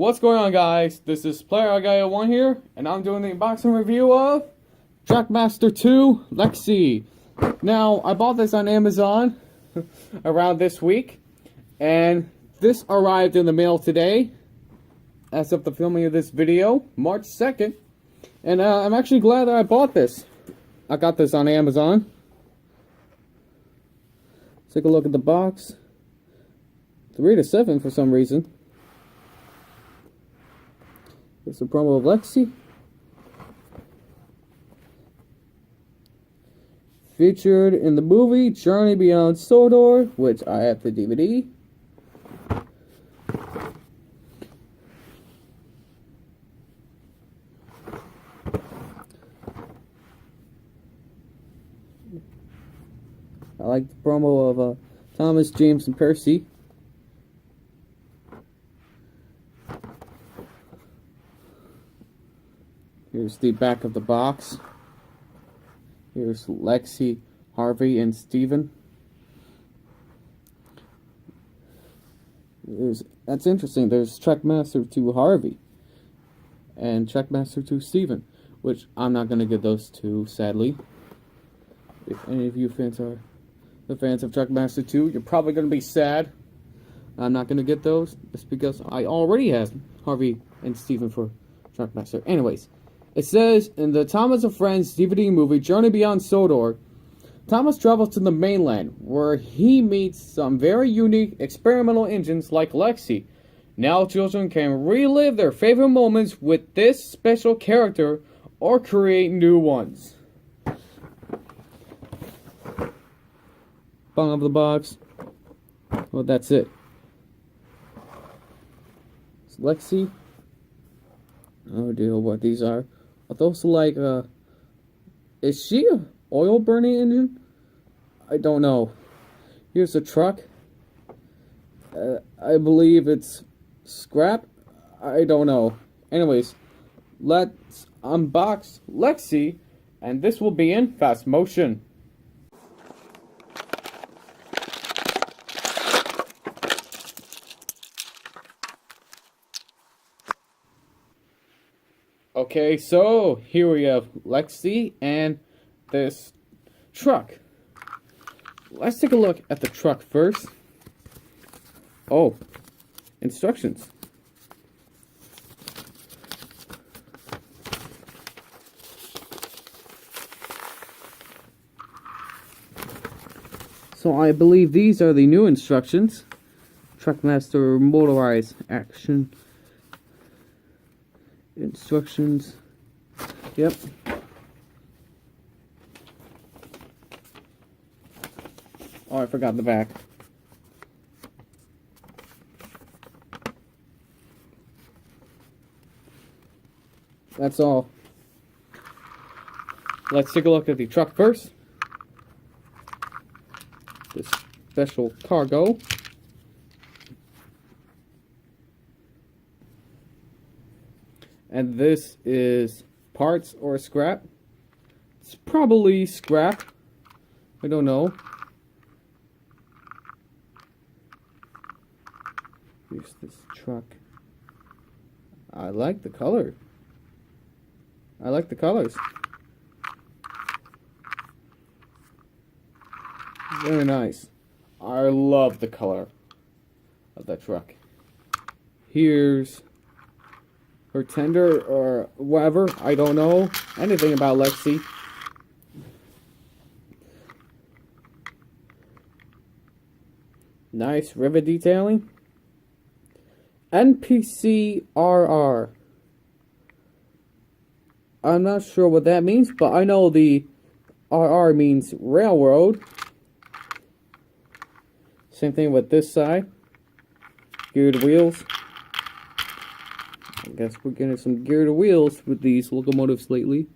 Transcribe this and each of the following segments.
What's going on, guys? This is Player Guy 1 here, and I'm doing the unboxing review of TrackMaster 2 Lexi. Now, I bought this on Amazon around this week, and this arrived in the mail today, as of the filming of this video, March 2nd. And I'm actually glad that I bought this. I got this on Amazon. Take a look at the box. 3 to 7 for some reason. It's a promo of Lexi. Featured in the movie Journey Beyond Sodor, which I have the DVD. I like the promo of Thomas, James, and Percy. Here's the back of the box. Here's Lexi, Harvey, and Steven. That's interesting. There's TrackMaster 2 Harvey and TrackMaster 2 Steven, which I'm not going to get those two, sadly. If any of you fans are the fans of TrackMaster 2, you're probably going to be sad. I'm not going to get those. It's because I already have Harvey and Steven for TrackMaster. Anyways. It says, in the Thomas and Friends DVD movie Journey Beyond Sodor, Thomas travels to the mainland, where he meets some very unique experimental engines like Lexi. Now children can relive their favorite moments with this special character or create new ones. Bottom of the box. Well, that's it. It's Lexi. Oh dear, what these are. Are those like, is she a oil burning engine? I don't know. Here's a truck. I believe it's scrap. I don't know. Anyways, let's unbox Lexi, and this will be in fast motion. Okay, so here we have Lexi and this truck. Let's take a look at the truck first. Oh, instructions. So I believe these are the new instructions. TrackMaster motorized action. Instructions. Yep. Oh, I forgot the back. That's all. Let's take a look at the truck first. This special cargo. And this is parts or scrap. It's probably scrap. I don't know. Here's this truck. I like the color. I like the colors. Very nice. I love the color of that truck. Here's her tender or whatever. I don't know anything about Lexi. Nice rivet detailing. NPCRR. I'm not sure what that means, but I know the RR means railroad. Same thing with this side. Geared wheels. I guess we're getting some geared wheels with these locomotives lately.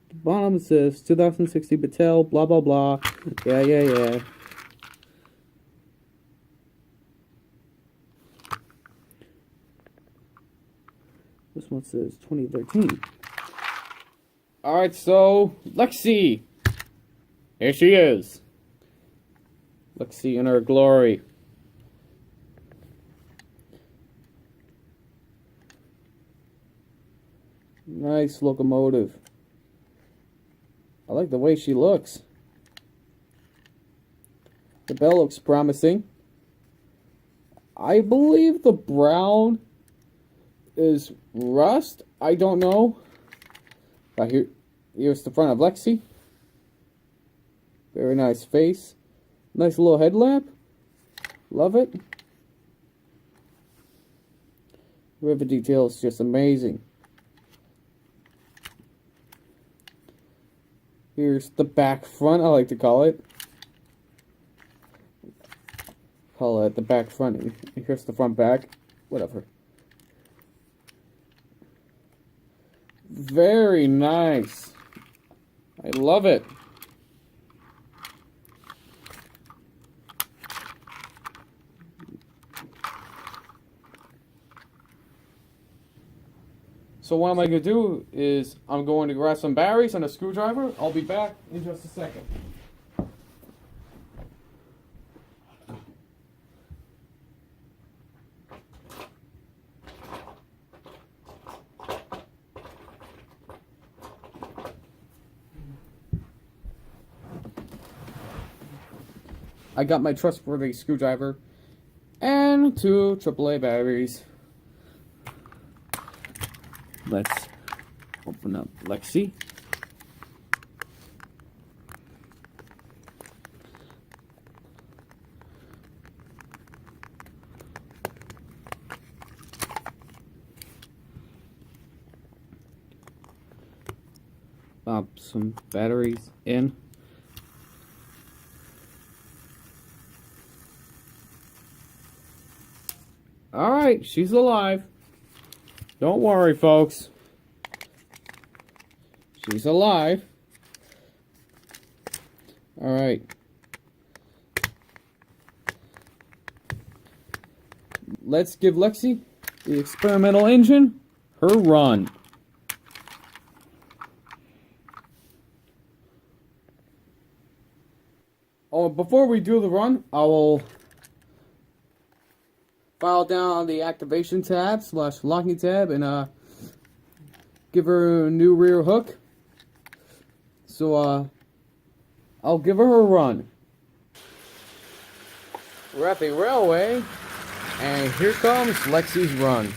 The bottom says 2060 Battelle, blah blah blah. Yeah. This one says 2013. Alright, so, Lexi! Here she is. Lexi in her glory. Nice locomotive. I like the way she looks. The bell looks promising. I believe the brown is rust. I don't know. But here's the front of Lexi. Very nice face. Nice little headlamp. Love it. Rivet detail is just amazing. Here's the back front, I like to call it. Call it the back front. Here's the front back. Whatever. Very nice. I love it. So what am I going to do is I'm going to grab some batteries and a screwdriver. I'll be back in just a second. I got my trustworthy screwdriver and 2 AAA batteries. Let's open up Lexi. Pop some batteries in. Alright, she's alive. Don't worry, folks. She's alive. Alright. Let's give Lexi, the experimental engine, her run. Oh, before we do the run, I will file down on the activation tab / locking tab and give her a new rear hook. So I'll give her a run. We're at the railway and here comes Lexi's run.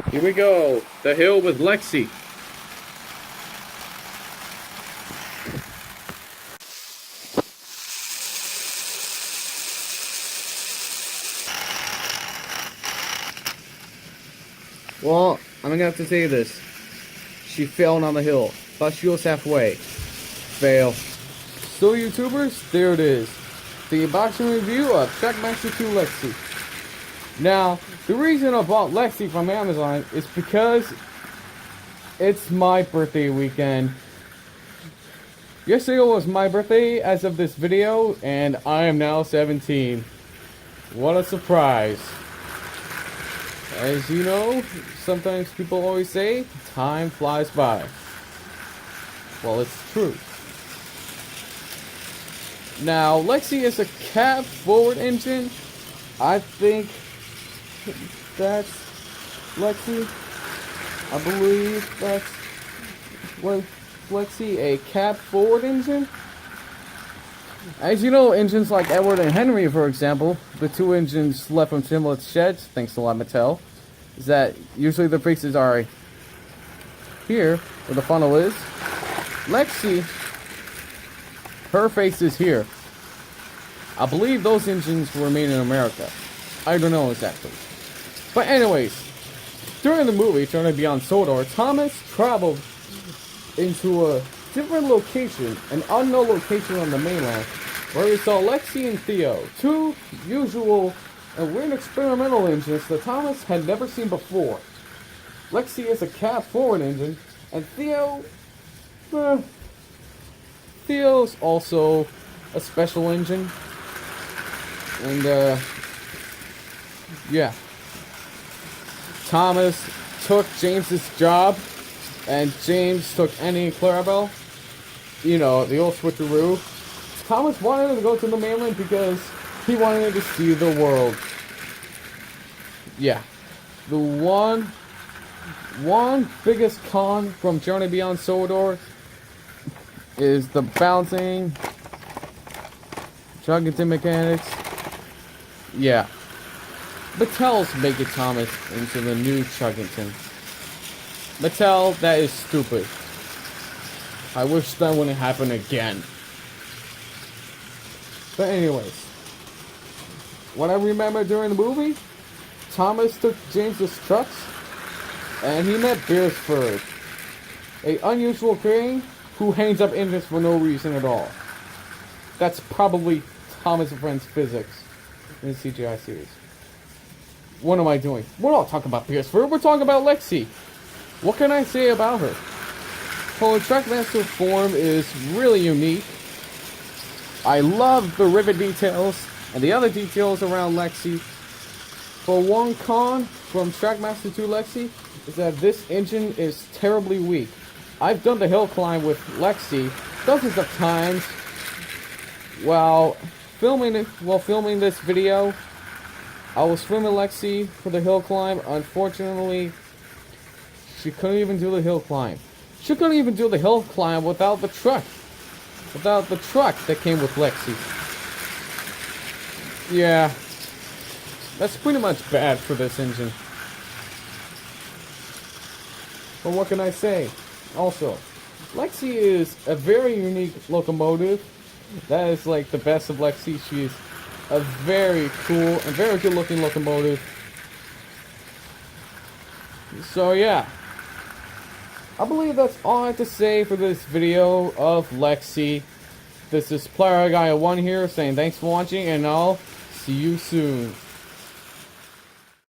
Here we go, the hill with Lexi. Well, I'm gonna have to tell you this. She failed on the hill. Thought she was halfway. Fail. So YouTubers, there it is. The unboxing review of TrackMaster 2 Lexi. Now, the reason I bought Lexi from Amazon is because it's my birthday weekend. Yesterday was my birthday as of this video, and I am now 17. What a surprise. As you know, sometimes people always say, time flies by. Well, it's true. Now, Lexi is a cab forward engine. I think that's Lexi. I believe that's what Lexi, a cab forward engine. As you know, engines like Edward and Henry, for example, the 2 engines left from similar sheds, thanks to Mattel, is that usually the faces are here, where the funnel is. Lexi, her face is here. I believe those engines were made in America. I don't know exactly. But anyways, during the movie, Journey Beyond Sodor, Thomas traveled into a different location, an unknown location on the mainland, where he saw Lexi and Theo, two usual and weird experimental engines that Thomas had never seen before. Lexi is a cab-forward engine, and Theo's also a special engine. And, yeah. Thomas took James's job, and James took Annie and Clarabelle. You know, the old switcheroo. Thomas wanted to go to the mainland because he wanted to see the world. Yeah. The one biggest con from Journey Beyond Sodor is the bouncing, Chuggington mechanics. Yeah. Mattel's making Thomas into the new Chuggington. Mattel, that is stupid. I wish that wouldn't happen again. But anyways, what I remember during the movie, Thomas took James's trucks, and he met Beresford, a unusual crane who hangs up engines for no reason at all. That's probably Thomas and Friends physics in the CGI series. What am I doing? We're not talking about Beresford, we're talking about Lexi. What can I say about her? Her TrackMaster form is really unique. I love the rivet details and the other details around Lexi. For one con from TrackMaster 2 Lexi is that this engine is terribly weak. I've done the hill climb with Lexi dozens of times while filming this video. I was filming Lexi for the hill climb. Unfortunately, she couldn't even do the hill climb. She couldn't even do the hill climb without the truck. Without the truck that came with Lexi. Yeah. That's pretty much bad for this engine. But what can I say? Also, Lexi is a very unique locomotive. That is like the best of Lexi. She's a very cool and very good looking locomotive. So yeah. I believe that's all I have to say for this video of Lexi. This is Player Guy 1 here saying thanks for watching, and I'll see you soon.